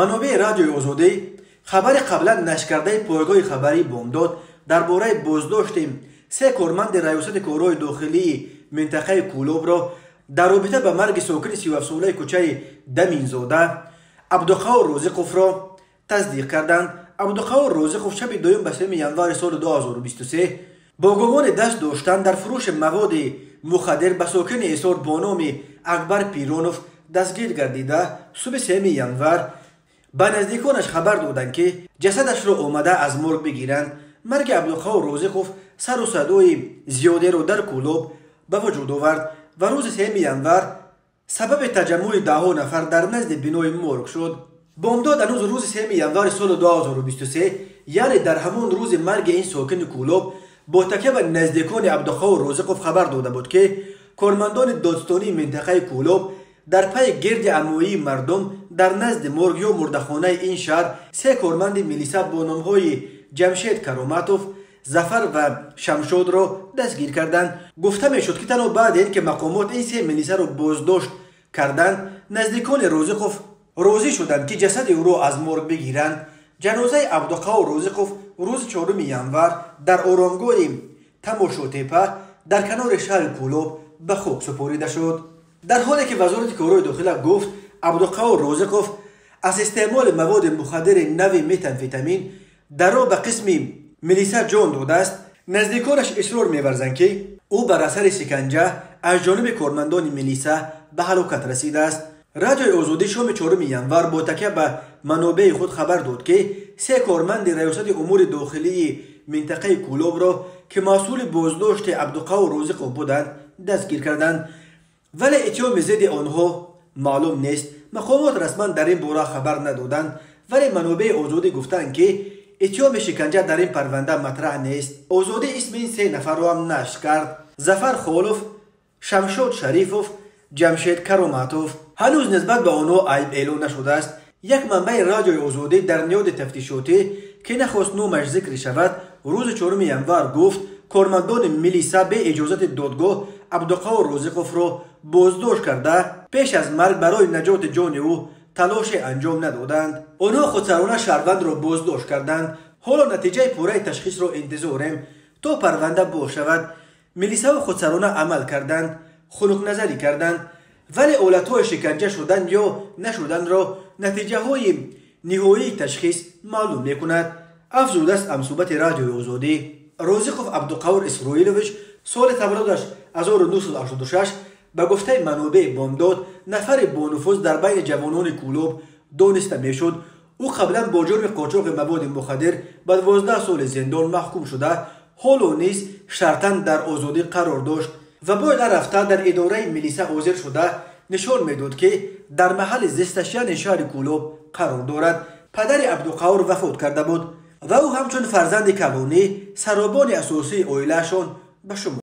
منابع رادیوی آزادی خبر قبلا نشر کرده پایگاه خبری بامداد درباره بازداشت سه کارمند ریاست کارهای داخلی منطقه کولوب را در رابطه به مرگ ساکن 37 ساله کوچه دمینزاده عبدالقوار رازقوف را تصدیق کردند. عبدالقوار رازقوف شب دوم به 3 ینوار سال 2023 با گمان دست داشتن در فروش مواد مخدر به ساکن ایسار با نام اکبر پیرانوف دستگیر گردیده صبح 3 ینوار به نزدیکانش خبر دادند که جسدش را آمده از مرگ بگیرند. مرگ عبدالقوار رازقوف سر و صدای زیاده را در کولوب به وجود آورد و روز 3 ینوار سبب تجمع 10 نفر در نزد بنای مرگ شد. بامداد هنوز روز 3 ینوار سال 2023 یعنی در همان روز مرگ این ساکن کولوب با تکیه به نزدیکان عبدالقوار رازقوف خبر داده بود که کارمندان دادستانی منطقه کولوب در پی گرد عمویی مردم در نزد مرگ یا مردخانه این شهر سه کارمند میلیسا با نامهای جمشید کراماتوف، ظفر و شمشاد را دستگیر کردند. گفته میشد که تنها بعد این که مقامات این سه میلیسا را بازداشت کردند نزدیکان رازقوف راضی شدند که جسد او را از مرگ بگیرند. جنازه عبدالقوار رازقوف روز 4 ینوار در آرامگاه تماشاتپه در کنار شهر کولوب به خاک سپریده شد. در حالی که وزارت کارهای داخله گفت عبدالقوار رازقوف از استعمال مواد مخدر نوع متامفتامین در را به قسم میلیسا جان داده است، نزدیکانش اصرار می‌ورزند که او بر اثر شکنجه از جانب کارمندان میلیسا به هلاکت رسیده است. رادیوی آزادی شام 4 ینوار با تکیه به منابع خود خبر داد که سه کارمند ریاست امور داخلی منطقه کولوب را که مسئول بازداشت عبدالقوار رازقوف بودند دستگیر کردند، ولی اتهام ضد آنها معلوم نیست. مقامات رسما در این باره خبر ندادند، ولی منابع آزادی گفتند که اتهام شکنجه در این پرونده مطرح نیست. آزادی اسم این سه نفر را هم نشر کرد: ظفر خالوف، شمشاد شریفوف، جمشید کراماتوف. هنوز نسبت به آنها عیب اعلام نشده است. یک منبع رادیوی آزادی در نیاد تفتیشاتی که نخواست نامش ذکر شود روز 4 ینوار گفت کارمندان میلیسا به اجازت دادگاه عبدالقوار رازقوف را بازداشت کرده پیش از مرگ برای نجات جان او تلاش انجام ندادند. آنها خودسرانه شهروند را بازداشت کردند. حالا نتیجه پوره تشخیص را انتظاریم تا پرونده باز شود. میلیسا خودسرانه عمل کردند، خلق نظری کردند، ولی حالتهای شکنجه شدن یا نشدن را نتیجه های نهایی تشخیص معلوم میکند. افزوده است منصوبت رادیوی آزادی. رازقوف عبدالقوار اسرائیلویچ سال تولدش 1986 به گفته منابع بامداد نفر با نفوذ در بین جوانان کولوب دانسته میشد. او قبلا با جرم قاچاق مواد مخدر به 12 سال زندان محکوم شده، حالا نیز شرطاً در آزادی قرار داشت و باید رفته در اداره میلیسا حاضر شده نشان میداد که در محل زیستش یعنی شهر کولوب قرار دارد. پدر عبدالقوار وفات کرده بود و او همچون فرزند کلانی سرابان اساسی عائله‌شان به شمار